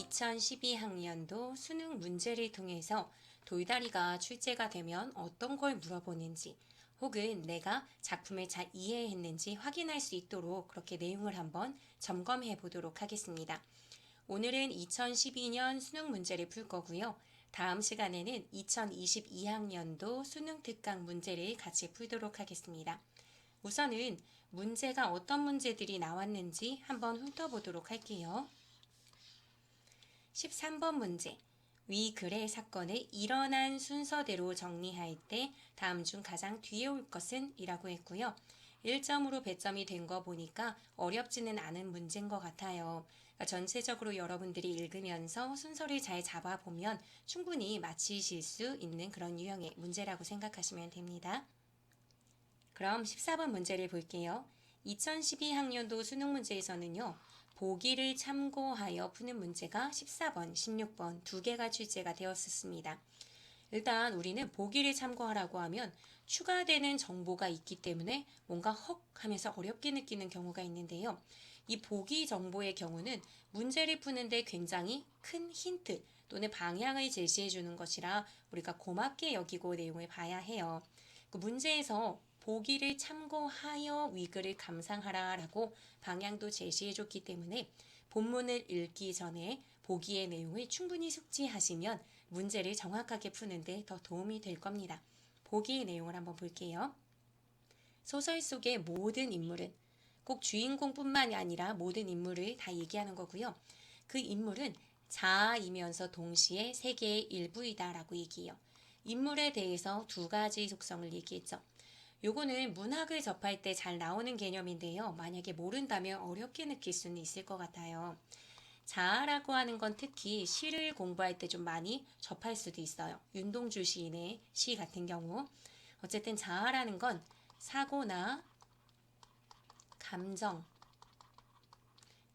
2012학년도 수능 문제를 통해서 돌다리가 출제가 되면 어떤 걸 물어보는지 혹은 내가 작품을 잘 이해했는지 확인할 수 있도록 그렇게 내용을 한번 점검해 보도록 하겠습니다. 오늘은 2012년 수능 문제를 풀 거고요. 다음 시간에는 2022학년도 수능 특강 문제를 같이 풀도록 하겠습니다. 우선은 문제가 어떤 문제들이 나왔는지 한번 훑어보도록 할게요. 13번 문제. 위 글의 사건을 일어난 순서대로 정리할 때 다음 중 가장 뒤에 올 것은? 이라고 했고요. 1점으로 배점이 된 거 보니까 어렵지는 않은 문제인 것 같아요. 그러니까 전체적으로 여러분들이 읽으면서 순서를 잘 잡아보면 충분히 맞히실 수 있는 그런 유형의 문제라고 생각하시면 됩니다. 그럼 14번 문제를 볼게요. 2012학년도 수능 문제에서는요. 보기를 참고하여 푸는 문제가 14번, 16번 두 개가 출제가 되었습니다. 일단 우리는 보기를 참고하라고 하면 추가되는 정보가 있기 때문에 뭔가 헉 하면서 어렵게 느끼는 경우가 있는데요. 이 보기 정보의 경우는 문제를 푸는데 굉장히 큰 힌트 또는 방향을 제시해 주는 것이라 우리가 고맙게 여기고 내용을 봐야 해요. 그 문제에서 보기를 참고하여 위글을 감상하라 라고 방향도 제시해 줬기 때문에 본문을 읽기 전에 보기의 내용을 충분히 숙지하시면 문제를 정확하게 푸는데 더 도움이 될 겁니다. 보기의 내용을 한번 볼게요. 소설 속의 모든 인물은 꼭 주인공뿐만이 아니라 모든 인물을 다 얘기하는 거고요. 그 인물은 자아이면서 동시에 세계의 일부이다 라고 얘기해요. 인물에 대해서 두 가지 속성을 얘기했죠. 요거는 문학을 접할 때 잘 나오는 개념인데요. 만약에 모른다면 어렵게 느낄 수는 있을 것 같아요. 자아라고 하는 건 특히 시를 공부할 때 좀 많이 접할 수도 있어요. 윤동주 시인의 시 같은 경우. 어쨌든 자아라는 건 사고나 감정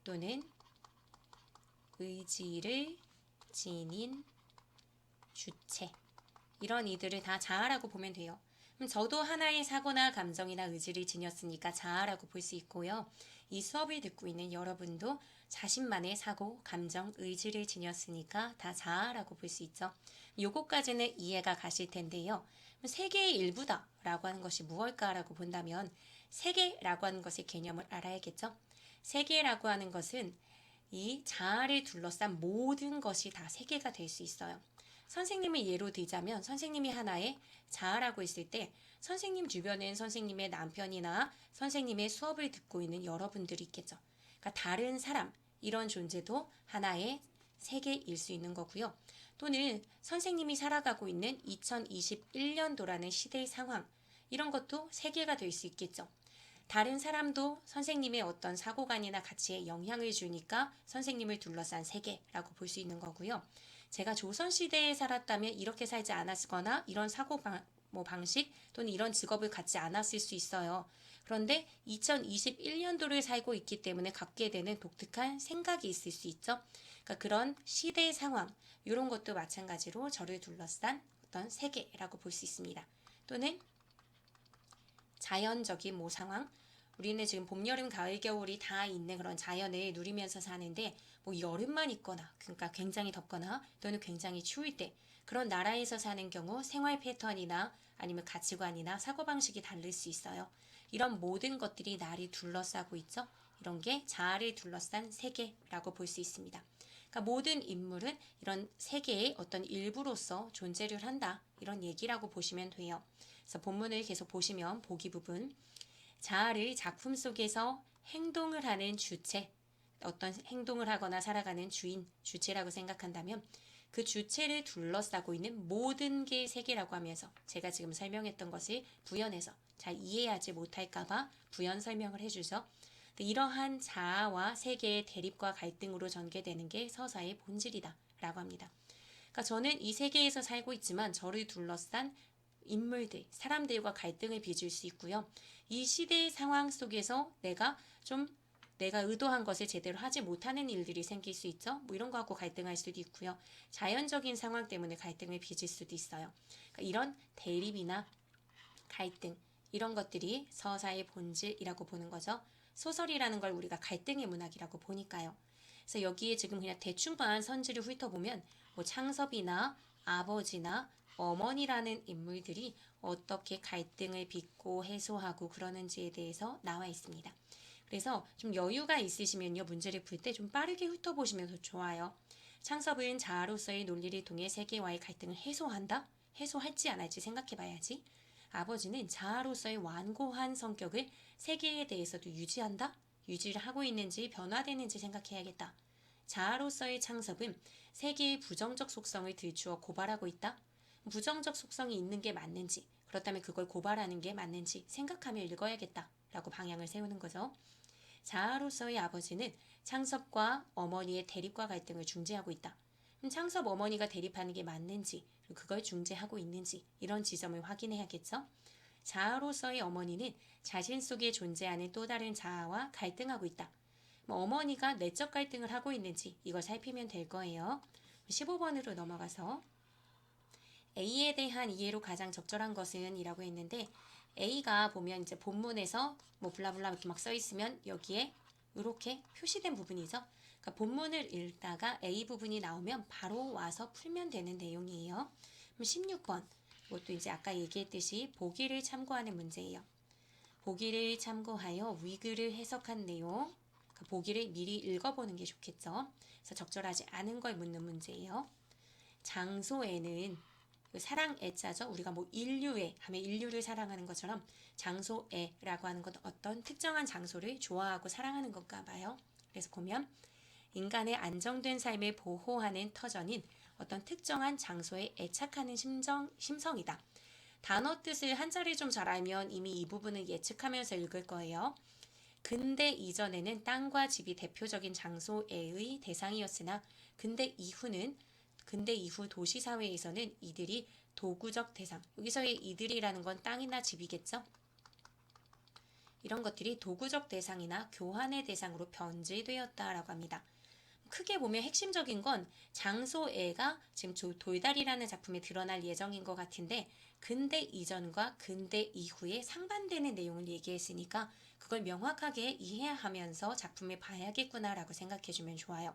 또는 의지를 지닌 주체 이런 이들을 다 자아라고 보면 돼요. 그럼 저도 하나의 사고나 감정이나 의지를 지녔으니까 자아라고 볼 수 있고요. 이 수업을 듣고 있는 여러분도 자신만의 사고, 감정, 의지를 지녔으니까 다 자아라고 볼 수 있죠. 요거까지는 이해가 가실 텐데요. 세계의 일부다 라고 하는 것이 무엇일까라고 본다면 세계라고 하는 것의 개념을 알아야겠죠. 세계라고 하는 것은 이 자아를 둘러싼 모든 것이 다 세계가 될 수 있어요. 선생님을 예로 들자면 선생님이 하나의 자아라고 했을 때 선생님 주변엔 선생님의 남편이나 선생님의 수업을 듣고 있는 여러분들이 있겠죠. 그러니까 다른 사람 이런 존재도 하나의 세계일 수 있는 거고요. 또는 선생님이 살아가고 있는 2021년도라는 시대의 상황 이런 것도 세계가 될 수 있겠죠. 다른 사람도 선생님의 어떤 사고관이나 가치에 영향을 주니까 선생님을 둘러싼 세계라고 볼 수 있는 거고요. 제가 조선시대에 살았다면 이렇게 살지 않았거나 이런 방식 또는 이런 직업을 갖지 않았을 수 있어요. 그런데 2021년도를 살고 있기 때문에 갖게 되는 독특한 생각이 있을 수 있죠. 그러니까 그런 시대 상황 이런 것도 마찬가지로 저를 둘러싼 어떤 세계라고 볼 수 있습니다. 또는 자연적인 상황 우리는 지금 봄, 여름, 가을, 겨울이 다 있는 그런 자연을 누리면서 사는데 여름만 있거나 그러니까 굉장히 덥거나 또는 굉장히 추울 때 그런 나라에서 사는 경우 생활 패턴이나 아니면 가치관이나 사고방식이 다를 수 있어요. 이런 모든 것들이 나를 둘러싸고 있죠. 이런 게 자아를 둘러싼 세계라고 볼 수 있습니다. 그러니까 모든 인물은 이런 세계의 어떤 일부로서 존재를 한다. 이런 얘기라고 보시면 돼요. 그래서 본문을 계속 보시면 보기 부분 자아를 작품 속에서 행동을 하는 주체, 어떤 행동을 하거나 살아가는 주인, 주체라고 생각한다면 그 주체를 둘러싸고 있는 모든 게 세계라고 하면서 제가 지금 설명했던 것을 부연해서 잘 이해하지 못할까봐 부연 설명을 해주죠. 이러한 자아와 세계의 대립과 갈등으로 전개되는 게 서사의 본질이다 라고 합니다. 그러니까 저는 이 세계에서 살고 있지만 저를 둘러싼 인물들, 사람들과 갈등을 빚을 수 있고요. 이 시대의 상황 속에서 내가 의도한 것을 제대로 하지 못하는 일들이 생길 수 있죠. 이런 거하고 갈등할 수도 있고요. 자연적인 상황 때문에 갈등을 빚을 수도 있어요. 그러니까 이런 대립이나 갈등, 이런 것들이 서사의 본질이라고 보는 거죠. 소설이라는 걸 우리가 갈등의 문학이라고 보니까요. 그래서 여기에 지금 그냥 대충만 선지를 훑어보면 뭐 창섭이나 아버지나 어머니라는 인물들이 어떻게 갈등을 빚고 해소하고 그러는지에 대해서 나와 있습니다. 그래서 좀 여유가 있으시면요, 문제를 풀 때 좀 빠르게 훑어보시면 더 좋아요. 창섭은 자아로서의 논리를 통해 세계와의 갈등을 해소한다? 해소할지 안 할지 생각해봐야지. 아버지는 자아로서의 완고한 성격을 세계에 대해서도 유지한다? 유지를 하고 있는지 변화되는지 생각해야겠다. 자아로서의 창섭은 세계의 부정적 속성을 들추어 고발하고 있다? 부정적 속성이 있는 게 맞는지, 그렇다면 그걸 고발하는 게 맞는지 생각하며 읽어야겠다 라고 방향을 세우는 거죠. 자아로서의 아버지는 창섭과 어머니의 대립과 갈등을 중재하고 있다. 창섭 어머니가 대립하는 게 맞는지, 그걸 중재하고 있는지 이런 지점을 확인해야겠죠. 자아로서의 어머니는 자신 속에 존재하는 또 다른 자아와 갈등하고 있다. 어머니가 내적 갈등을 하고 있는지 이걸 살피면 될 거예요. 15번으로 넘어가서 A에 대한 이해로 가장 적절한 것은 이라고 했는데, A가 보면 이제 본문에서 뭐 블라블라 이렇게 막 써 있으면 여기에 이렇게 표시된 부분이죠. 그러니까 본문을 읽다가 A 부분이 나오면 바로 와서 풀면 되는 내용이에요. 16번, 이것도 이제 아까 얘기했듯이 보기를 참고하는 문제예요. 보기를 참고하여 위글을 해석한 내용, 그러니까 보기를 미리 읽어보는 게 좋겠죠. 그래서 적절하지 않은 걸 묻는 문제예요. 장소에는 사랑 애자죠. 우리가 뭐 인류애 하면 인류를 사랑하는 것처럼 장소애라고 하는 건 어떤 특정한 장소를 좋아하고 사랑하는 건가 봐요. 그래서 보면 인간의 안정된 삶을 보호하는 터전인 어떤 특정한 장소에 애착하는 심성이다. 단어 뜻을 한자를 좀 잘 알면 이미 이 부분을 예측하면서 읽을 거예요. 근대 이전에는 땅과 집이 대표적인 장소애의 대상이었으나 근대 이후 도시사회에서는 이들이 도구적 대상, 여기서의 이들이라는 건 땅이나 집이겠죠? 이런 것들이 도구적 대상이나 교환의 대상으로 변질되었다라고 합니다. 크게 보면 핵심적인 건 장소애가 지금 돌다리라는 작품에 드러날 예정인 것 같은데, 근대 이전과 근대 이후에 상반되는 내용을 얘기했으니까 그걸 명확하게 이해하면서 작품을 봐야겠구나라고 생각해주면 좋아요.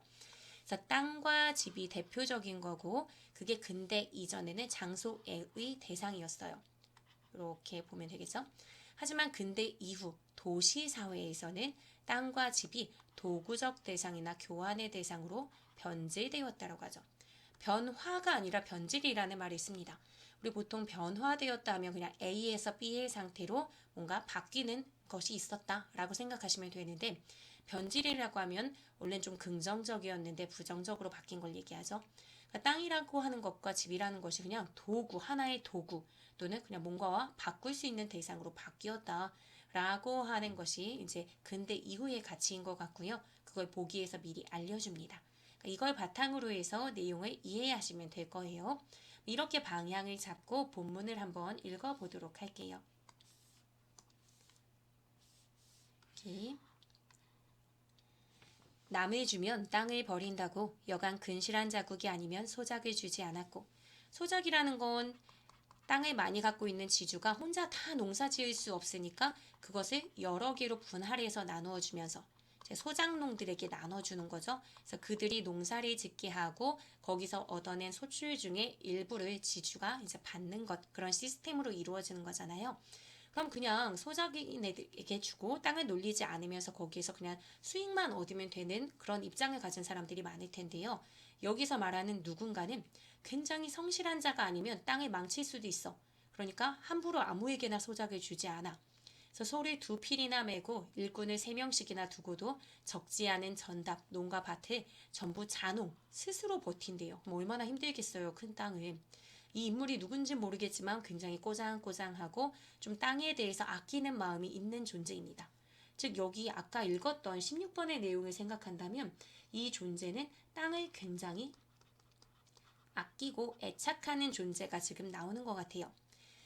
그래서 땅과 집이 대표적인 거고 그게 근대 이전에는 장소애의 대상이었어요. 이렇게 보면 되겠죠? 하지만 근대 이후 도시사회에서는 땅과 집이 도구적 대상이나 교환의 대상으로 변질되었다고 하죠. 변화가 아니라 변질이라는 말이 있습니다. 우리 보통 변화되었다 하면 그냥 A에서 B의 상태로 뭔가 바뀌는 것이 있었다라고 생각하시면 되는데, 변질이라고 하면 원래는 좀 긍정적이었는데 부정적으로 바뀐 걸 얘기하죠. 그러니까 땅이라고 하는 것과 집이라는 것이 그냥 도구, 하나의 도구 또는 그냥 뭔가와 바꿀 수 있는 대상으로 바뀌었다라고 하는 것이 이제 근대 이후의 가치인 것 같고요. 그걸 보기에서 미리 알려줍니다. 그러니까 이걸 바탕으로 해서 내용을 이해하시면 될 거예요. 이렇게 방향을 잡고 본문을 한번 읽어보도록 할게요. 이렇게. 남을 주면 땅을 버린다고 여간 근실한 자국이 아니면 소작을 주지 않았고, 소작이라는 건 땅을 많이 갖고 있는 지주가 혼자 다 농사 지을 수 없으니까 그것을 여러 개로 분할해서 나누어 주면서 소작농들에게 나눠주는 거죠. 그래서 그들이 농사를 짓게 하고 거기서 얻어낸 소출 중에 일부를 지주가 이제 받는 것, 그런 시스템으로 이루어지는 거잖아요. 그럼 그냥 소작인에게 주고 땅을 놀리지 않으면서 거기에서 그냥 수익만 얻으면 되는 그런 입장을 가진 사람들이 많을 텐데요. 여기서 말하는 누군가는 굉장히 성실한 자가 아니면 땅을 망칠 수도 있어. 그러니까 함부로 아무에게나 소작을 주지 않아. 그래서 소를 2필이나 메고 일꾼을 3명씩이나 두고도 적지 않은 전답, 농가 밭을 전부 자농, 스스로 버틴대요. 뭐 얼마나 힘들겠어요, 큰 땅을. 이 인물이 누군지 모르겠지만 굉장히 꼬장꼬장하고 좀 땅에 대해서 아끼는 마음이 있는 존재입니다. 즉 여기 아까 읽었던 16번의 내용을 생각한다면 이 존재는 땅을 굉장히 아끼고 애착하는 존재가 지금 나오는 것 같아요.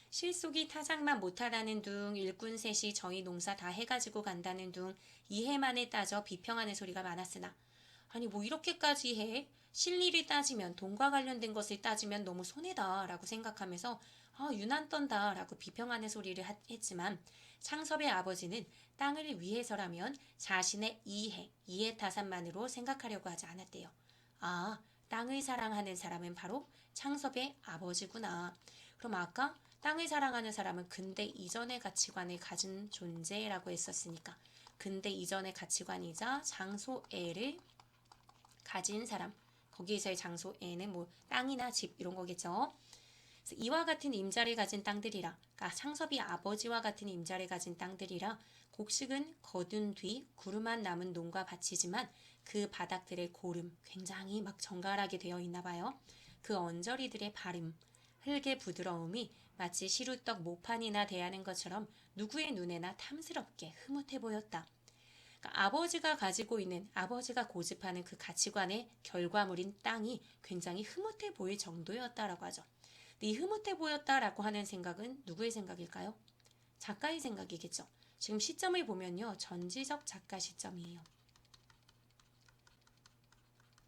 실속이 타작만 못하다는 둥, 일꾼 셋이 저희 농사 다 해가지고 간다는 둥, 이해만에 따져 비평하는 소리가 많았으나, 아니 뭐 이렇게까지 해? 실리를 따지면, 돈과 관련된 것을 따지면 너무 손해다 라고 생각하면서 유난 떤다 라고 비평하는 소리를 했지만, 창섭의 아버지는 땅을 위해서라면 자신의 이해타산만으로 생각하려고 하지 않았대요. 아, 땅을 사랑하는 사람은 바로 창섭의 아버지구나. 그럼 아까 땅을 사랑하는 사람은 근대 이전의 가치관을 가진 존재라고 했었으니까 근대 이전의 가치관이자 장소애를 가진 사람, 거기에서의 장소애는 뭐 땅이나 집 이런 거겠죠. 이와 같은 임자를 가진 땅들이라, 그러니까 창섭이 아버지와 같은 임자를 가진 땅들이라 곡식은 거둔 뒤 구름만 남은 농과 밭이지만 그 바닥들의 고름, 굉장히 막 정갈하게 되어 있나 봐요. 그 언저리들의 바름, 흙의 부드러움이 마치 시루떡 모판이나 대하는 것처럼 누구의 눈에나 탐스럽게 흐뭇해 보였다. 그러니까 아버지가 가지고 있는, 아버지가 고집하는 그 가치관의 결과물인 땅이 굉장히 흐뭇해 보일 정도였다라고 하죠. 이 흐뭇해 보였다라고 하는 생각은 누구의 생각일까요? 작가의 생각이겠죠. 지금 시점을 보면요. 전지적 작가 시점이에요.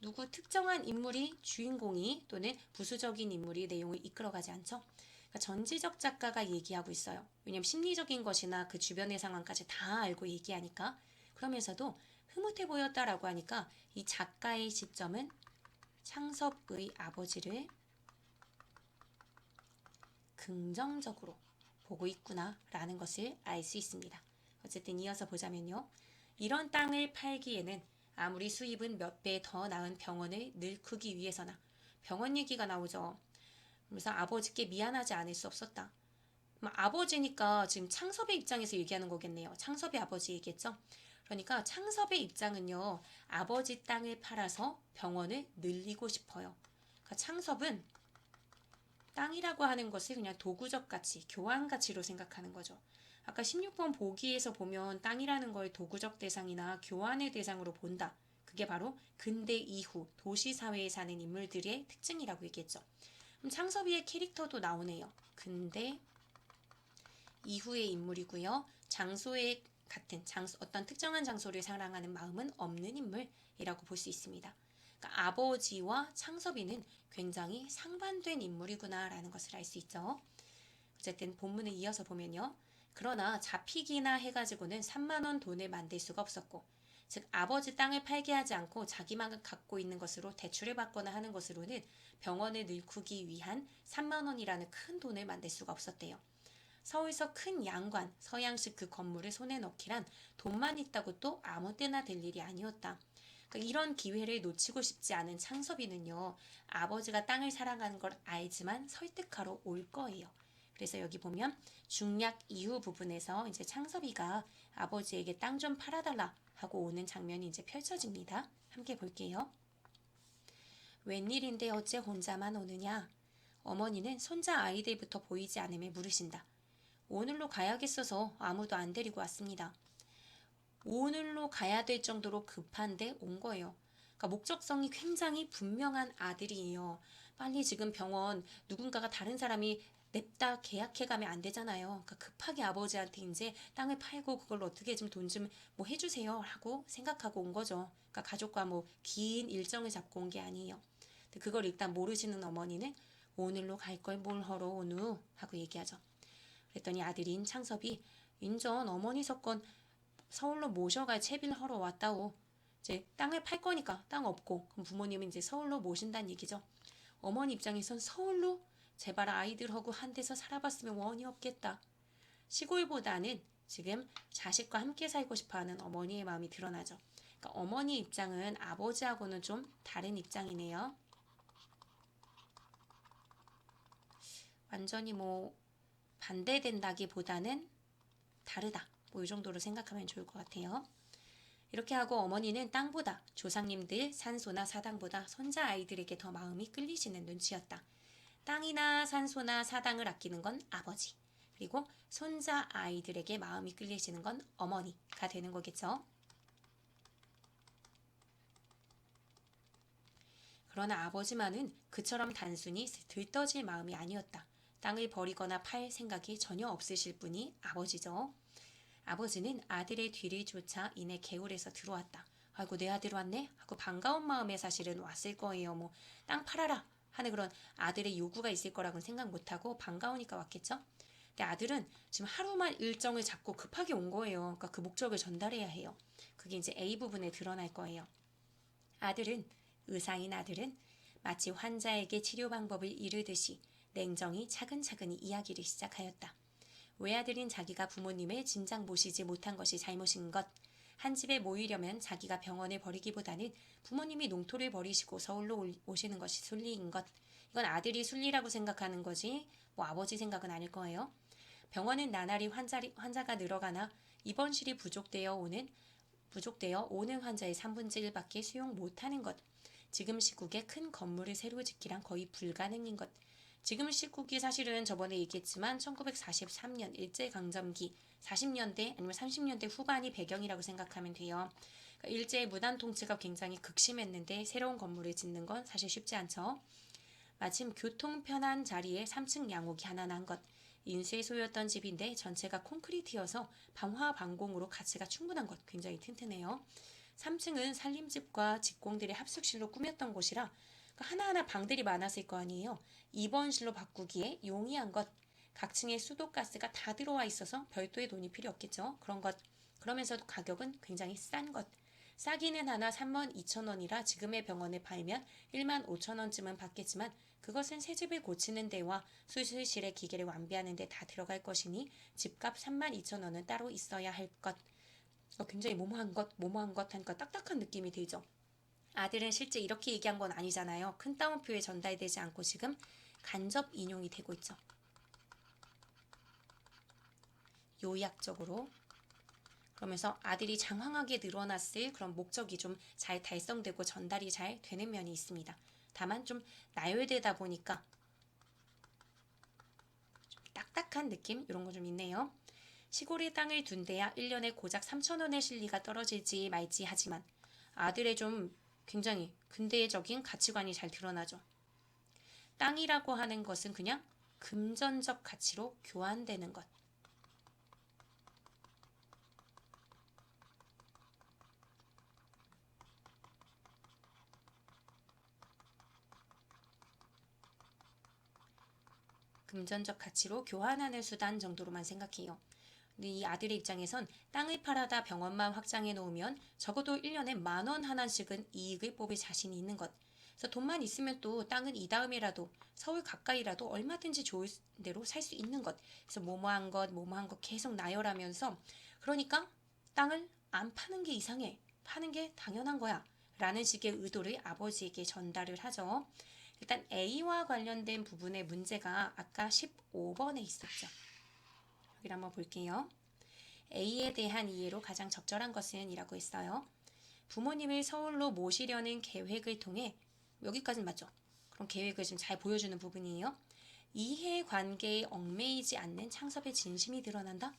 누구 특정한 인물이 주인공이 또는 부수적인 인물이 내용을 이끌어가지 않죠. 그러니까 전지적 작가가 얘기하고 있어요. 왜냐하면 심리적인 것이나 그 주변의 상황까지 다 알고 얘기하니까. 그러면서도 흐뭇해 보였다라고 하니까 이 작가의 시점은 창섭의 아버지를 긍정적으로 보고 있구나라는 것을 알 수 있습니다. 어쨌든 이어서 보자면요. 이런 땅을 팔기에는 아무리 수입은 몇 배 더 나은 병원을 늙기 위해서나 병원 얘기가 나오죠. 그래서 아버지께 미안하지 않을 수 없었다. 아버지니까 지금 창섭의 입장에서 얘기하는 거겠네요. 창섭의 아버지 얘기했죠. 그러니까 창섭의 입장은요. 아버지 땅을 팔아서 병원을 늘리고 싶어요. 그러니까 창섭은 땅이라고 하는 것을 그냥 도구적 가치, 교환 가치로 생각하는 거죠. 아까 16번 보기에서 보면 땅이라는 걸 도구적 대상이나 교환의 대상으로 본다. 그게 바로 근대 이후 도시사회에 사는 인물들의 특징이라고 얘기했죠. 그럼 창섭이의 캐릭터도 나오네요. 근대 이후의 인물이고요. 장소에 같은 어떤 특정한 장소를 사랑하는 마음은 없는 인물이라고 볼 수 있습니다. 그러니까 아버지와 창섭이는 굉장히 상반된 인물이구나라는 것을 알 수 있죠. 어쨌든 본문을 이어서 보면요. 그러나 잡히기나 해가지고는 3만 원 돈을 만들 수가 없었고, 즉 아버지 땅을 팔게 하지 않고 자기만 갖고 있는 것으로 대출을 받거나 하는 것으로는 병원을 늙기 위한 3만 원이라는 큰 돈을 만들 수가 없었대요. 서울서 큰 양관, 서양식 그 건물을 손에 넣기란 돈만 있다고 또 아무 때나 될 일이 아니었다. 그러니까 이런 기회를 놓치고 싶지 않은 창섭이는요. 아버지가 땅을 사랑하는 걸 알지만 설득하러 올 거예요. 그래서 여기 보면 중략 이후 부분에서 이제 창섭이가 아버지에게 땅 좀 팔아달라 하고 오는 장면이 이제 펼쳐집니다. 함께 볼게요. 웬일인데 어째 혼자만 오느냐? 어머니는 손자 아이들부터 보이지 않음에 물으신다. 오늘로 가야겠어서 아무도 안 데리고 왔습니다. 오늘로 가야 될 정도로 급한데 온 거예요. 그러니까 목적성이 굉장히 분명한 아들이에요. 빨리 지금 병원 누군가가 다른 사람이 냅다 계약해가면 안 되잖아요. 그러니까 급하게 아버지한테 이제 땅을 팔고 그걸 어떻게 좀 돈 좀 뭐 해주세요 하고 생각하고 온 거죠. 그러니까 가족과 뭐 긴 일정을 잡고 온 게 아니에요. 그걸 일단 모르시는 어머니는 오늘로 갈 걸 뭘 하러 오누 하고 얘기하죠. 그랬더니 아들인 창섭이 인전 어머니 석건 서울로 모셔갈 채비를 하러 왔다오. 이제 땅을 팔 거니까 땅 없고 그럼 부모님은 이제 서울로 모신다는 얘기죠. 어머니 입장에선 서울로 제발 아이들하고 한 데서 살아봤으면 원이 없겠다. 시골보다는 지금 자식과 함께 살고 싶어하는 어머니의 마음이 드러나죠. 그러니까 어머니 입장은 아버지하고는 좀 다른 입장이네요. 완전히 뭐 반대된다기보다는 다르다. 뭐 이 정도로 생각하면 좋을 것 같아요. 이렇게 하고 어머니는 땅보다 조상님들 산소나 사당보다 손자 아이들에게 더 마음이 끌리시는 눈치였다. 땅이나 산소나 사당을 아끼는 건 아버지, 그리고 손자 아이들에게 마음이 끌리시는 건 어머니가 되는 거겠죠. 그러나 아버지만은 그처럼 단순히 들떠질 마음이 아니었다. 땅을 버리거나 팔 생각이 전혀 없으실 분이 아버지죠. 아버지는 아들의 뒤를 쫓아 이내 개울에서 들어왔다. 아이고 내 아들 왔네? 하고 반가운 마음에 사실은 왔을 거예요. 뭐 땅 팔아라 하는 그런 아들의 요구가 있을 거라고는 생각 못하고 반가우니까 왔겠죠. 근데 아들은 지금 하루만 일정을 잡고 급하게 온 거예요. 그러니까 그 목적을 전달해야 해요. 그게 이제 A 부분에 드러날 거예요. 의사인 아들은 마치 환자에게 치료 방법을 이르듯이 냉정히 차근차근히 이야기를 시작하였다. 외아들인 자기가 부모님을 진작 모시지 못한 것이 잘못인 것, 한 집에 모이려면 자기가 병원을 버리기보다는 부모님이 농토를 버리시고 서울로 오시는 것이 순리인 것. 이건 아들이 순리라고 생각하는 거지 뭐 아버지 생각은 아닐 거예요. 병원은 나날이 환자가 늘어가나 입원실이 부족되어 오는 환자의 3분의 1밖에 수용 못하는 것. 지금 시국에 큰 건물을 새로 짓기란 거의 불가능인 것. 지금 시국이 사실은 저번에 얘기했지만 1943년 일제강점기 40년대 아니면 30년대 후반이 배경이라고 생각하면 돼요. 그러니까 일제의 무단 통치가 굉장히 극심했는데 새로운 건물을 짓는 건 사실 쉽지 않죠. 마침 교통 편한 자리에 3층 양옥이 하나 난 것. 인수의 소유였던 집인데 전체가 콘크리트여서 방화방공으로 가치가 충분한 것. 굉장히 튼튼해요. 3층은 살림집과 직공들의 합숙실로 꾸몄던 곳이라 하나하나 방들이 많았을 거 아니에요. 입원실로 바꾸기에 용이한 것. 각 층에 수도가스가 다 들어와 있어서 별도의 돈이 필요 없겠죠. 그런 것. 그러면서도 가격은 굉장히 싼 것. 싸기는 하나 32,000원이라 지금의 병원에 팔면 15,000원쯤은 받겠지만 그것은 새집을 고치는 데와 수술실의 기계를 완비하는 데 다 들어갈 것이니 집값 32,000원은 따로 있어야 할 것. 굉장히 모모한 것 하니까 딱딱한 느낌이 들죠. 아들은 실제 이렇게 얘기한 건 아니잖아요. 큰 따옴표에 전달되지 않고 지금 간접 인용이 되고 있죠. 요약적으로. 그러면서 아들이 장황하게 늘어났을 그런 목적이 좀 잘 달성되고 전달이 잘 되는 면이 있습니다. 다만 좀 나열되다 보니까 좀 딱딱한 느낌 이런 거 좀 있네요. 시골에 땅을 둔 데야 1년에 고작 3,000원의 실리가 떨어질지 말지 하지만 아들의 좀 굉장히 근대적인 가치관이 잘 드러나죠. 땅이라고 하는 것은 그냥 금전적 가치로 교환되는 것. 금전적 가치로 교환하는 수단 정도로만 생각해요. 근데 이 아들의 입장에선 땅을 팔아다 병원만 확장해 놓으면 적어도 1년에 10,000원 하나씩은 이익을 뽑을 자신이 있는 것. 그래서 돈만 있으면 또 땅은 이 다음이라도 서울 가까이라도 얼마든지 좋은 대로 살 수 있는 것. 그래서 뭐뭐한 것 계속 나열하면서 그러니까 땅을 안 파는 게 이상해. 파는 게 당연한 거야. 라는 식의 의도를 아버지에게 전달을 하죠. 일단 A와 관련된 부분의 문제가 아까 15번에 있었죠. 여기를 한번 볼게요. A에 대한 이해로 가장 적절한 것은 이라고 했어요. 부모님을 서울로 모시려는 계획을 통해 여기까지는 맞죠? 그럼 계획을 좀 잘 보여주는 부분이에요. 이해관계에 얽매이지 않는 창섭의 진심이 드러난다?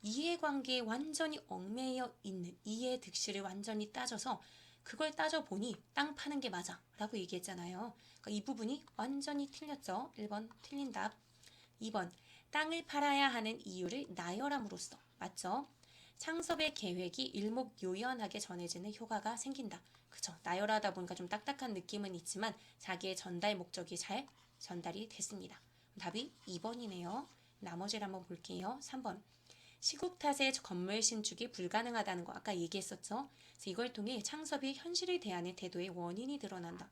이해관계에 완전히 얽매여 있는 이해 득실을 완전히 따져서 그걸 따져보니 땅 파는 게 맞아 라고 얘기했잖아요. 그러니까 이 부분이 완전히 틀렸죠. 1번 틀린 답. 2번 땅을 팔아야 하는 이유를 나열함으로써 맞죠? 창섭의 계획이 일목요연하게 전해지는 효과가 생긴다. 그쵸? 나열하다 보니까 좀 딱딱한 느낌은 있지만 자기의 전달 목적이 잘 전달이 됐습니다. 답이 2번이네요. 나머지를 한번 볼게요. 3번. 시국 탓에 건물 신축이 불가능하다는 거 아까 얘기했었죠? 그래서 이걸 통해 창섭이 현실을 대하는 태도의 원인이 드러난다.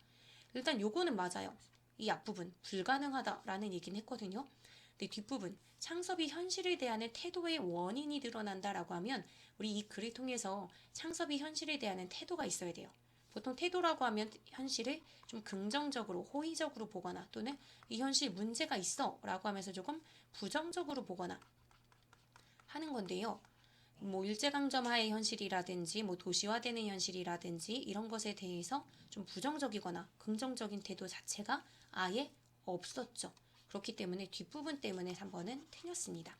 일단 요거는 맞아요. 이 앞부분 불가능하다라는 얘기는 했거든요. 근데 뒷부분 창섭이 현실에 대한 태도의 원인이 드러난다라고 하면 우리 이 글을 통해서 창섭이 현실에 대한 태도가 있어야 돼요. 보통 태도라고 하면 현실을 좀 긍정적으로 호의적으로 보거나 또는 이 현실 문제가 있어 라고 하면서 조금 부정적으로 보거나 하는 건데요. 뭐 일제강점하의 현실이라든지 뭐 도시화되는 현실이라든지 이런 것에 대해서 좀 부정적이거나 긍정적인 태도 자체가 아예 없었죠. 그렇기 때문에 뒷부분 때문에 3번은 틀렸습니다.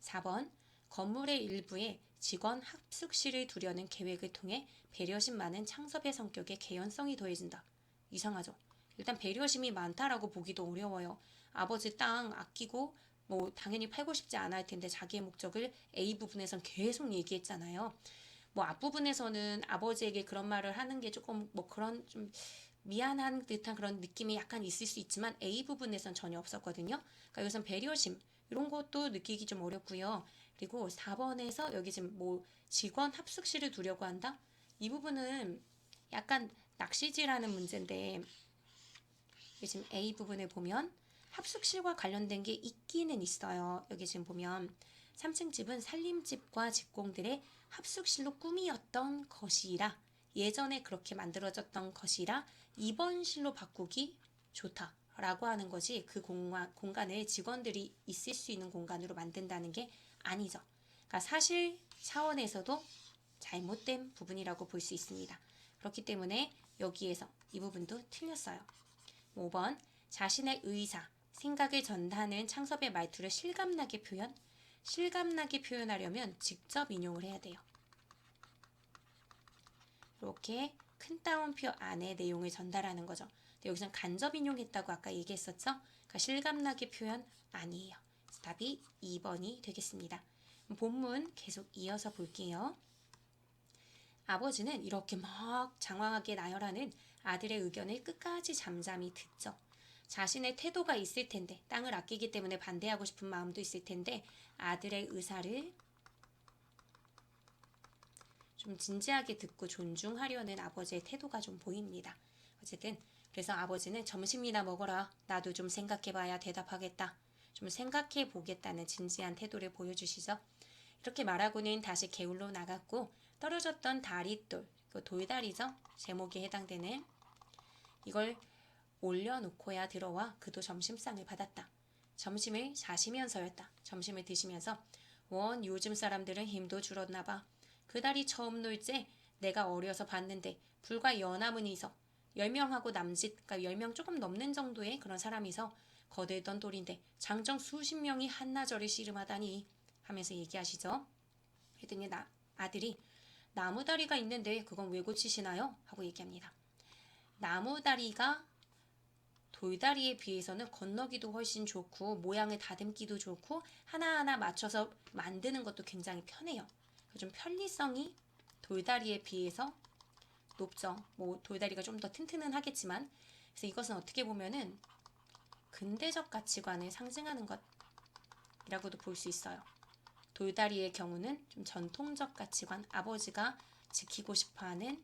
4번 건물의 일부에 직원 합숙실을 두려는 계획을 통해 배려심 많은 창섭의 성격에 개연성이 더해진다. 이상하죠? 일단 배려심이 많다라고 보기도 어려워요. 아버지 땅 아끼고 뭐 당연히 팔고 싶지 않을 텐데 자기의 목적을 A 부분에선 계속 얘기했잖아요. 뭐 앞부분에서는 아버지에게 그런 말을 하는 게 조금 뭐 그런 좀 미안한 듯한 그런 느낌이 약간 있을 수 있지만 A 부분에선 전혀 없었거든요. 그러니까 여기선 배려심, 이런 것도 느끼기 좀 어렵고요. 그리고 4번에서 여기 지금 뭐 직원 합숙실을 두려고 한다? 이 부분은 약간 낚시질하는 문제인데 지금 A 부분을 보면 합숙실과 관련된 게 있기는 있어요. 여기 지금 보면 3층 집은 살림집과 직공들의 합숙실로 꾸미었던 것이라 예전에 그렇게 만들어졌던 것이라 이번 실로 바꾸기 좋다 라고 하는 것이 그 공간을 직원들이 있을 수 있는 공간으로 만든다는 게 아니죠. 그러니까 사실 차원에서도 잘못된 부분이라고 볼 수 있습니다. 그렇기 때문에 여기에서 이 부분도 틀렸어요. 5번 자신의 의사, 생각을 전하는 창섭의 말투를 실감나게 실감나게 표현하려면 직접 인용을 해야 돼요. 이렇게 큰 따옴표 안에 내용을 전달하는 거죠. 근데 여기서 간접 인용했다고 아까 얘기했었죠? 그러니까 실감나게 표현 아니에요. 답이 2번이 되겠습니다. 본문 계속 이어서 볼게요. 아버지는 이렇게 막 장황하게 나열하는 아들의 의견을 끝까지 잠잠히 듣죠. 자신의 태도가 있을 텐데, 땅을 아끼기 때문에 반대하고 싶은 마음도 있을 텐데 아들의 의사를 좀 진지하게 듣고 존중하려는 아버지의 태도가 좀 보입니다. 어쨌든 그래서 아버지는 점심이나 먹어라. 나도 좀 생각해봐야 대답하겠다. 좀 생각해보겠다는 진지한 태도를 보여주시죠. 이렇게 말하고는 다시 개울로 나갔고 떨어졌던 다리돌, 그 돌다리죠. 제목에 해당되는 이걸 올려놓고야 들어와 그도 점심상을 받았다. 점심을 자시면서였다. 점심을 드시면서 원 요즘 사람들은 힘도 줄었나 봐. 그달이 처음 놀 때 내가 어려서 봤는데 불과 여나무니서 10명하고 남짓, 그러니까 10명 조금 넘는 정도의 그런 사람이서 거들던 돌인데 장정 수십 명이 한나절을 씨름하다니 하면서 얘기하시죠. 그랬더니 아들이 나무다리가 있는데 그건 왜 고치시나요? 하고 얘기합니다. 나무다리가 돌다리에 비해서는 건너기도 훨씬 좋고 모양을 다듬기도 좋고 하나하나 맞춰서 만드는 것도 굉장히 편해요. 좀 편리성이 돌다리에 비해서 높죠. 뭐 돌다리가 좀 더 튼튼은 하겠지만 그래서 이것은 어떻게 보면은 근대적 가치관을 상징하는 것이라고도 볼 수 있어요. 돌다리의 경우는 좀 전통적 가치관, 아버지가 지키고 싶어하는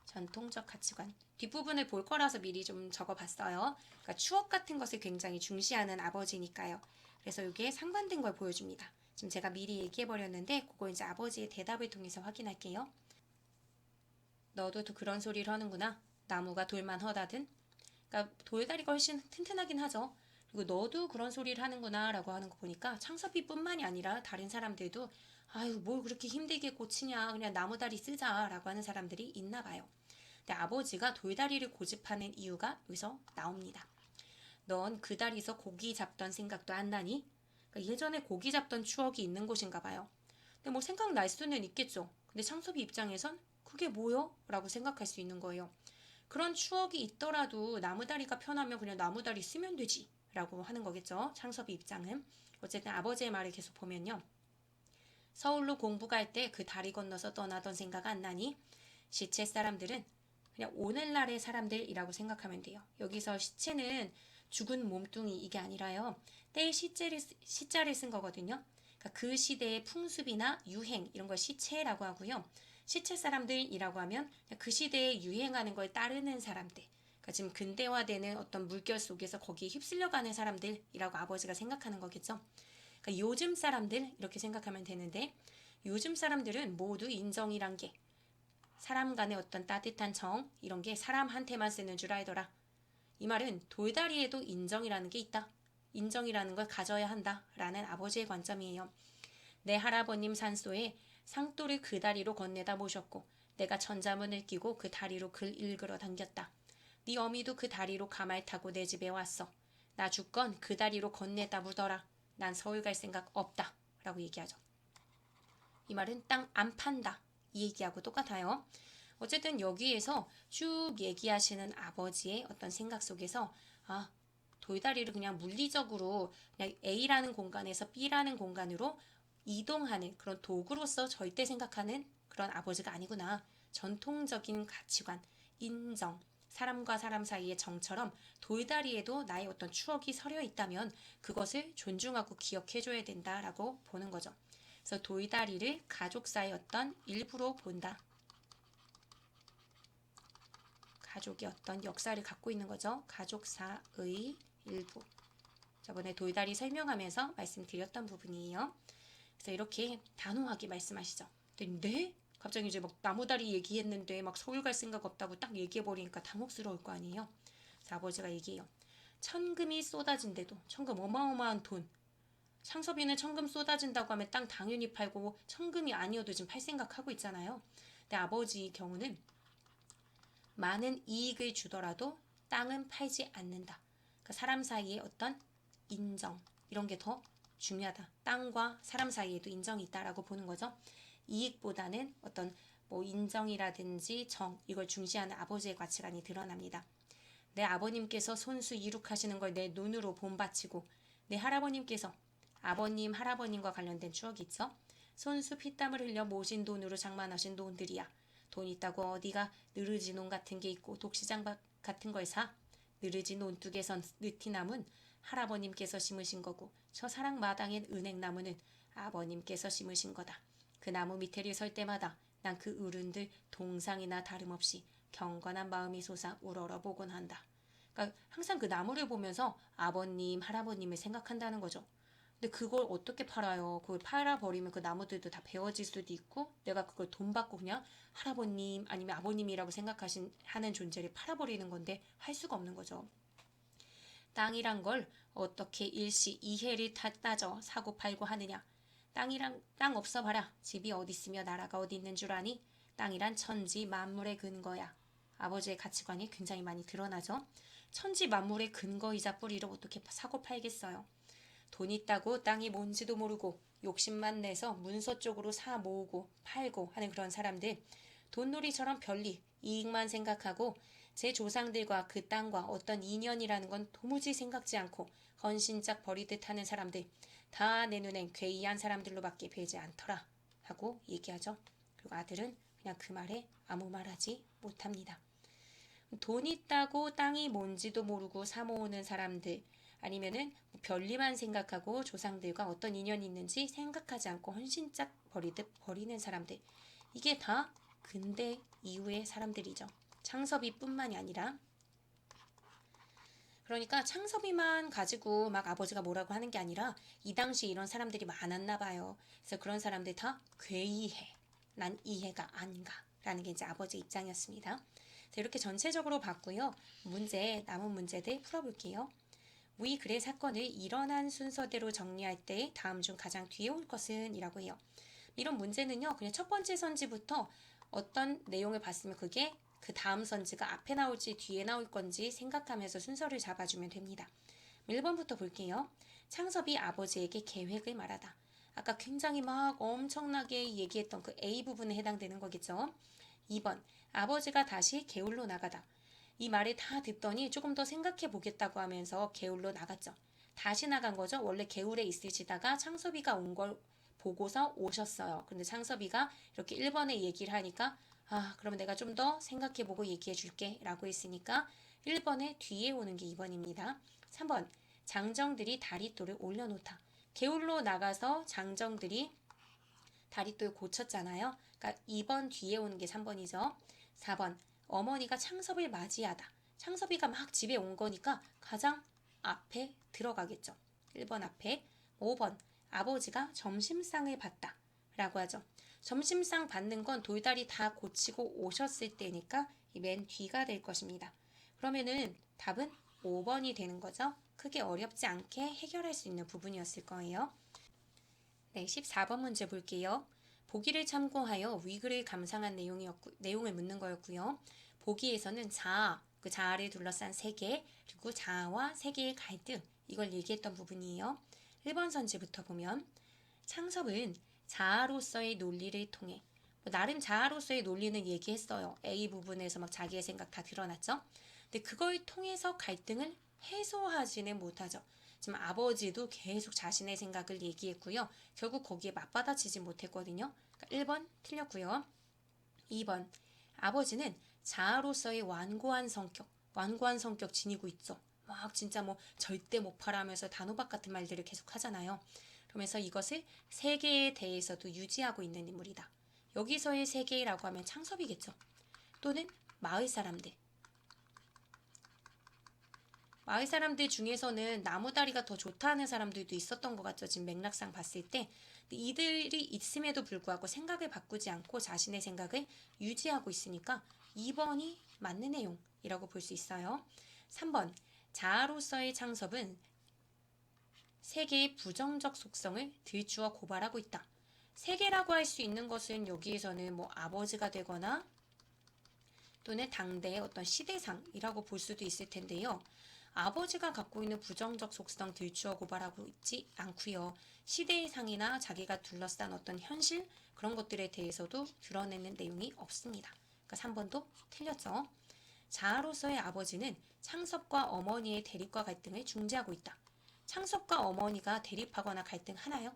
전통적 가치관. 뒷부분을 볼 거라서 미리 좀 적어봤어요. 그러니까 추억 같은 것을 굉장히 중시하는 아버지니까요. 그래서 이게 상반된 걸 보여줍니다. 지금 제가 미리 얘기해버렸는데 그거 이제 아버지의 대답을 통해서 확인할게요. 너도 또 그런 소리를 하는구나. 나무가 돌만 허다든. 그러니까 돌다리가 훨씬 튼튼하긴 하죠. 그리고 너도 그런 소리를 하는구나 라고 하는 거 보니까 창섭이뿐만이 아니라 다른 사람들도 아유 뭘 그렇게 힘들게 고치냐 그냥 나무다리 쓰자 라고 하는 사람들이 있나 봐요. 근데 아버지가 돌다리를 고집하는 이유가 여기서 나옵니다. 넌 그 다리에서 고기 잡던 생각도 안 나니? 그러니까 예전에 고기 잡던 추억이 있는 곳인가 봐요. 근데 뭐 생각날 수는 있겠죠. 근데 창섭이 입장에선 그게 뭐요? 라고 생각할 수 있는 거예요. 그런 추억이 있더라도 나무다리가 편하면 그냥 나무다리 쓰면 되지 라고 하는 거겠죠. 창섭이 입장은. 어쨌든 아버지의 말을 계속 보면요. 서울로 공부 갈 때 그 다리 건너서 떠나던 생각 안 나니? 시체 사람들은 그냥 오늘날의 사람들이라고 생각하면 돼요. 여기서 시체는 죽은 몸뚱이 이게 아니라요. 때의 시자를 쓴 거거든요. 그러니까 그 시대의 풍습이나 유행 이런 걸 시체라고 하고요. 시체 사람들이라고 하면 그 시대에 유행하는 걸 따르는 사람들. 그러니까 지금 근대화되는 어떤 물결 속에서 거기에 휩쓸려가는 사람들이라고 아버지가 생각하는 거겠죠. 그러니까 요즘 사람들 이렇게 생각하면 되는데 요즘 사람들은 모두 인정이란 게 사람 간의 어떤 따뜻한 정 이런 게 사람한테만 쓰는 줄 알더라. 이 말은 돌다리에도 인정이라는 게 있다. 인정이라는 걸 가져야 한다. 라는 아버지의 관점이에요. 내 할아버님 산소에 상도를 그 다리로 건네다 모셨고 내가 천자문을 끼고 그 다리로 글 읽으러 당겼다. 네 어미도 그 다리로 가말 타고 내 집에 왔어. 나 죽건 그 다리로 건네다 묻어라. 난 서울 갈 생각 없다. 라고 얘기하죠. 이 말은 땅 안 판다. 이 얘기하고 똑같아요. 어쨌든 여기에서 쭉 얘기하시는 아버지의 어떤 생각 속에서 돌다리를 그냥 물리적으로 그냥 A라는 공간에서 B라는 공간으로 이동하는 그런 도구로서 절대 생각하는 그런 아버지가 아니구나. 전통적인 가치관, 인정, 사람과 사람 사이의 정처럼 돌다리에도 나의 어떤 추억이 서려 있다면 그것을 존중하고 기억해줘야 된다라고 보는 거죠. 그래서 돌다리를 가족사의 어떤 일부로 본다. 가족이 어떤 역사를 갖고 있는 거죠. 가족사의 일부. 저번에 돌다리 설명하면서 말씀드렸던 부분이에요. 그래서 이렇게 단호하게 말씀하시죠. 네? 갑자기 이제 막 나무다리 얘기했는데 막 서울 갈 생각 없다고 딱 얘기해버리니까 당혹스러울 거 아니에요. 그래서 아버지가 얘기해요. 천금이 쏟아진대도 천금 어마어마한 돈. 창섭이는 천금 쏟아진다고 하면 땅 당연히 팔고 천금이 아니어도 지금 팔 생각하고 있잖아요. 근데 아버지 경우는 많은 이익을 주더라도 땅은 팔지 않는다. 그러니까 사람 사이에 어떤 인정 이런 게 더 중요하다. 땅과 사람 사이에도 인정이 있다라고 보는 거죠. 이익보다는 어떤 뭐 인정이라든지 정 이걸 중시하는 아버지의 가치관이 드러납니다. 내 아버님께서 손수 이룩하시는 걸 내 눈으로 본받치고 내 할아버님께서 아버님 할아버님과 관련된 추억이 있죠. 손수 피땀을 흘려 모신 돈으로 장만하신 돈들이야. 돈 있다고 어디가 느르지 논 같은 게 있고 독시장 같은 걸 사? 느르지 논둑에선 느티나무는 할아버님께서 심으신 거고 저 사랑 마당엔 은행나무는 아버님께서 심으신 거다. 그 나무 밑에를 설 때마다 난 그 어른들 동상이나 다름없이 경건한 마음이 솟아 우러러 보곤 한다. 그러니까 항상 그 나무를 보면서 아버님, 할아버님을 생각한다는 거죠. 근데 그걸 어떻게 팔아요? 그걸 팔아버리면 그 나무들도 다 베어질 수도 있고 내가 그걸 돈 받고 그냥 할아버님 아니면 아버님이라고 하는 존재를 팔아버리는 건데 할 수가 없는 거죠. 땅이란 걸 어떻게 일시 이해를 따져 사고 팔고 하느냐. 땅 없어 봐라. 집이 어디 있으며 나라가 어디 있는 줄 아니? 땅이란 천지 만물의 근거야. 아버지의 가치관이 굉장히 많이 드러나죠. 천지 만물의 근거이자 뿌리를 어떻게 사고 팔겠어요. 돈 있다고 땅이 뭔지도 모르고 욕심만 내서 문서 쪽으로 사 모으고 팔고 하는 그런 사람들. 돈놀이처럼 별리 이익만 생각하고 제 조상들과 그 땅과 어떤 인연이라는 건 도무지 생각지 않고 헌신짝 버리듯 하는 사람들 다 내 눈엔 괴이한 사람들로밖에 보이지 않더라 하고 얘기하죠. 그리고 아들은 그냥 그 말에 아무 말하지 못합니다. 돈 있다고 땅이 뭔지도 모르고 사모으는 사람들 아니면은 별리만 생각하고 조상들과 어떤 인연이 있는지 생각하지 않고 헌신짝 버리듯 버리는 사람들 이게 다 근대 이후의 사람들이죠. 창섭이뿐만이 아니라 그러니까 창섭이만 가지고 막 아버지가 뭐라고 하는 게 아니라 이 당시 이런 사람들이 많았나 봐요. 그래서 그런 사람들 다 괴이해. 난 이해가 아닌가 라는 게 이제 아버지 입장이었습니다. 자, 이렇게 전체적으로 봤고요. 남은 문제들 풀어볼게요. 위 글의 사건을 일어난 순서대로 정리할 때 다음 중 가장 뒤에 올 것은 이라고 해요. 이런 문제는요. 그냥 첫 번째 선지부터 어떤 내용을 봤으면 그게 그 다음 선지가 앞에 나올지 뒤에 나올 건지 생각하면서 순서를 잡아주면 됩니다. 1번부터 볼게요. 창섭이 아버지에게 계획을 말하다. 아까 굉장히 막 엄청나게 얘기했던 그 A 부분에 해당되는 거겠죠. 2번 아버지가 다시 개울로 나가다. 이 말을 다 듣더니 조금 더 생각해 보겠다고 하면서 개울로 나갔죠. 다시 나간 거죠. 원래 개울에 있으시다가 창섭이가 온 걸 보고서 오셨어요. 근데 창섭이가 이렇게 1번에 얘기를 하니까 그러면 내가 좀 더 생각해보고 얘기해 줄게 라고 했으니까 1번에 뒤에 오는 게 2번입니다. 3번 장정들이 다리돌을 올려놓다. 개울로 나가서 장정들이 다리돌 고쳤잖아요. 그러니까 2번 뒤에 오는 게 3번이죠. 4번 어머니가 창섭을 맞이하다. 창섭이가 막 집에 온 거니까 가장 앞에 들어가겠죠. 1번 앞에. 5번 아버지가 점심상을 받다 라고 하죠. 점심상 받는 건 돌다리 다 고치고 오셨을 때니까 맨 뒤가 될 것입니다. 그러면은 답은 5번이 되는 거죠. 크게 어렵지 않게 해결할 수 있는 부분이었을 거예요. 네, 14번 문제 볼게요. 보기를 참고하여 위글을 감상한 내용을 묻는 거였고요. 보기에서는 자아, 그 자아를 둘러싼 세계, 그리고 자아와 세계의 갈등, 이걸 얘기했던 부분이에요. 1번 선지부터 보면 창섭은 자아로서의 논리를 통해 나름 자아로서의 논리는 얘기했어요. A 부분에서 막 자기의 생각 다 드러났죠. 근데 그걸 통해서 갈등을 해소하지는 못하죠. 지금 아버지도 계속 자신의 생각을 얘기했고요. 결국 거기에 맞받아치지 못했거든요. 그러니까 1번 틀렸고요. 2번 아버지는 자아로서의 완고한 성격 지니고 있죠. 막 진짜 뭐 절대 못 팔아하면서 단호박 같은 말들을 계속 하잖아요. 그러면서 이것을 세계에 대해서도 유지하고 있는 인물이다. 여기서의 세계라고 하면 창섭이겠죠. 또는 마을 사람들. 마을 사람들 중에서는 나무다리가 더 좋다는 사람들도 있었던 것 같죠. 지금 맥락상 봤을 때. 이들이 있음에도 불구하고 생각을 바꾸지 않고 자신의 생각을 유지하고 있으니까 2번이 맞는 내용이라고 볼 수 있어요. 3번. 자아로서의 창섭은 세계의 부정적 속성을 들추어 고발하고 있다. 세계라고 할 수 있는 것은 여기에서는 뭐 아버지가 되거나 또는 당대의 어떤 시대상이라고 볼 수도 있을 텐데요. 아버지가 갖고 있는 부정적 속성 들추어 고발하고 있지 않고요. 시대의 상이나 자기가 둘러싼 어떤 현실 그런 것들에 대해서도 드러내는 내용이 없습니다. 그러니까 3번도 틀렸죠. 자아로서의 아버지는 창섭과 어머니의 대립과 갈등을 중재하고 있다. 창섭과 어머니가 대립하거나 갈등하나요?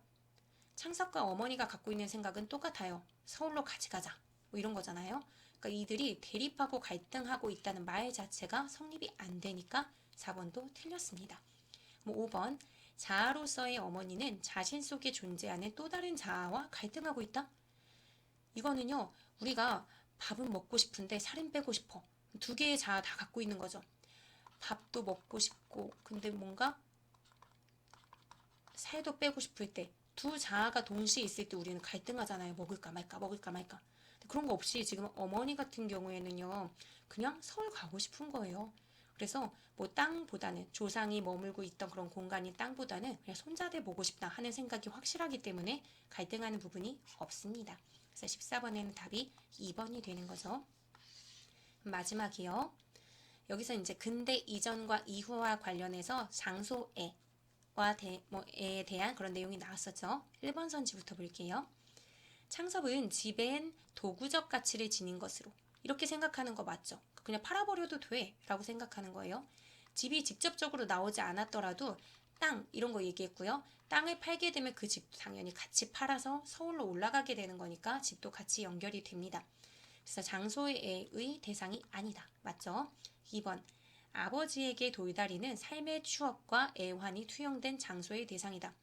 창섭과 어머니가 갖고 있는 생각은 똑같아요. 서울로 같이 가자. 뭐 이런 거잖아요. 그러니까 이들이 대립하고 갈등하고 있다는 말 자체가 성립이 안 되니까 4번도 틀렸습니다. 5번. 자아로서의 어머니는 자신 속에 존재하는 또 다른 자아와 갈등하고 있다. 이거는요. 우리가 밥은 먹고 싶은데 살은 빼고 싶어. 두 개의 자아 다 갖고 있는 거죠. 밥도 먹고 싶고 근데 뭔가 살도 빼고 싶을 때 두 자아가 동시에 있을 때 우리는 갈등하잖아요. 먹을까 말까 먹을까 말까. 그런 거 없이 지금 어머니 같은 경우에는요. 그냥 서울 가고 싶은 거예요. 그래서 뭐 땅보다는 조상이 머물고 있던 그런 공간인 땅보다는 그냥 손자들 보고 싶다 하는 생각이 확실하기 때문에 갈등하는 부분이 없습니다. 그래서 14번에는 답이 2번이 되는 거죠. 마지막이요. 여기서 이제 근대 이전과 이후와 관련해서 장소에 대한 그런 내용이 나왔었죠. 1번 선지부터 볼게요. 창섭은 집엔 도구적 가치를 지닌 것으로 이렇게 생각하는 거 맞죠? 그냥 팔아버려도 돼 라고 생각하는 거예요. 집이 직접적으로 나오지 않았더라도 땅 이런 거 얘기했고요. 땅을 팔게 되면 그 집도 당연히 같이 팔아서 서울로 올라가게 되는 거니까 집도 같이 연결이 됩니다. 그래서 장소의 대상이 아니다. 맞죠? 2번. 아버지에게 돌다리는 삶의 추억과 애환이 투영된 장소의 대상이다.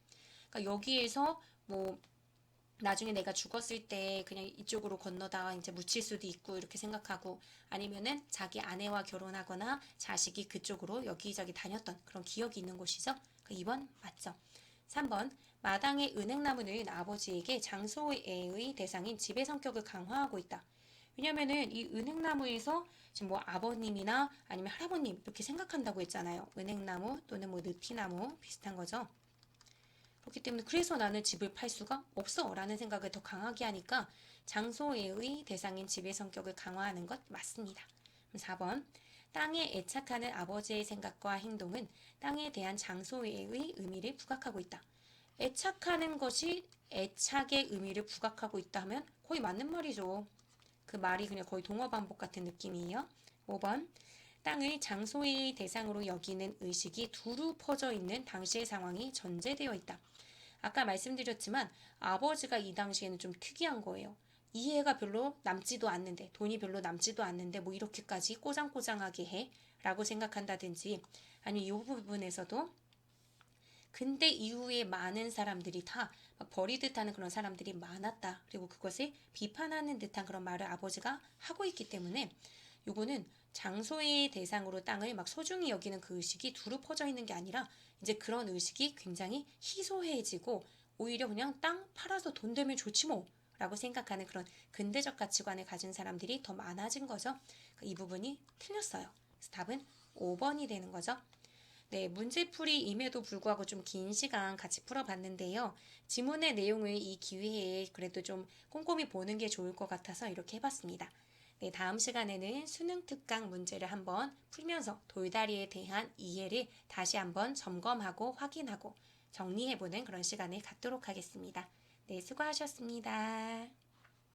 그러니까 여기에서 뭐 나중에 내가 죽었을 때 그냥 이쪽으로 건너다가 이제 묻힐 수도 있고 이렇게 생각하고 아니면은 자기 아내와 결혼하거나 자식이 그쪽으로 여기저기 다녔던 그런 기억이 있는 곳이죠. 그러니까 2번 맞죠. 3번. 마당의 은행나무는 아버지에게 장소의 대상인 집의 성격을 강화하고 있다. 왜냐면은 이 은행나무에서 지금 뭐 아버님이나 아니면 할아버님 이렇게 생각한다고 했잖아요. 은행나무 또는 뭐 느티나무 비슷한 거죠. 그렇기 때문에 그래서 나는 집을 팔 수가 없어 라는 생각을 더 강하게 하니까 장소의 대상인 집의 성격을 강화하는 것 맞습니다. 4번. 땅에 애착하는 아버지의 생각과 행동은 땅에 대한 장소의 의미를 부각하고 있다. 애착하는 것이 애착의 의미를 부각하고 있다 하면 거의 맞는 말이죠. 그 말이 그냥 거의 동어 반복 같은 느낌이에요. 5번. 땅을 장소의 대상으로 여기는 의식이 두루 퍼져 있는 당시의 상황이 전제되어 있다. 아까 말씀드렸지만 아버지가 이 당시에는 좀 특이한 거예요. 이해가 별로 남지도 않는데 돈이 별로 남지도 않는데 뭐 이렇게까지 꼬장꼬장하게 해? 라고 생각한다든지 아니면 이 부분에서도 근대 이후에 많은 사람들이 다 버리듯 하는 그런 사람들이 많았다. 그리고 그것을 비판하는 듯한 그런 말을 아버지가 하고 있기 때문에 요거는 장소의 대상으로 땅을 막 소중히 여기는 그 의식이 두루 퍼져 있는 게 아니라 이제 그런 의식이 굉장히 희소해지고 오히려 그냥 땅 팔아서 돈 되면 좋지 뭐 라고 생각하는 그런 근대적 가치관을 가진 사람들이 더 많아진 거죠. 이 부분이 틀렸어요. 그래서 답은 5번이 되는 거죠. 네, 문제풀이임에도 불구하고 좀 긴 시간 같이 풀어봤는데요. 지문의 내용을 이 기회에 그래도 좀 꼼꼼히 보는 게 좋을 것 같아서 이렇게 해봤습니다. 네, 다음 시간에는 수능 특강 문제를 한번 풀면서 돌다리에 대한 이해를 다시 한번 점검하고 확인하고 정리해보는 그런 시간을 갖도록 하겠습니다. 네, 수고하셨습니다.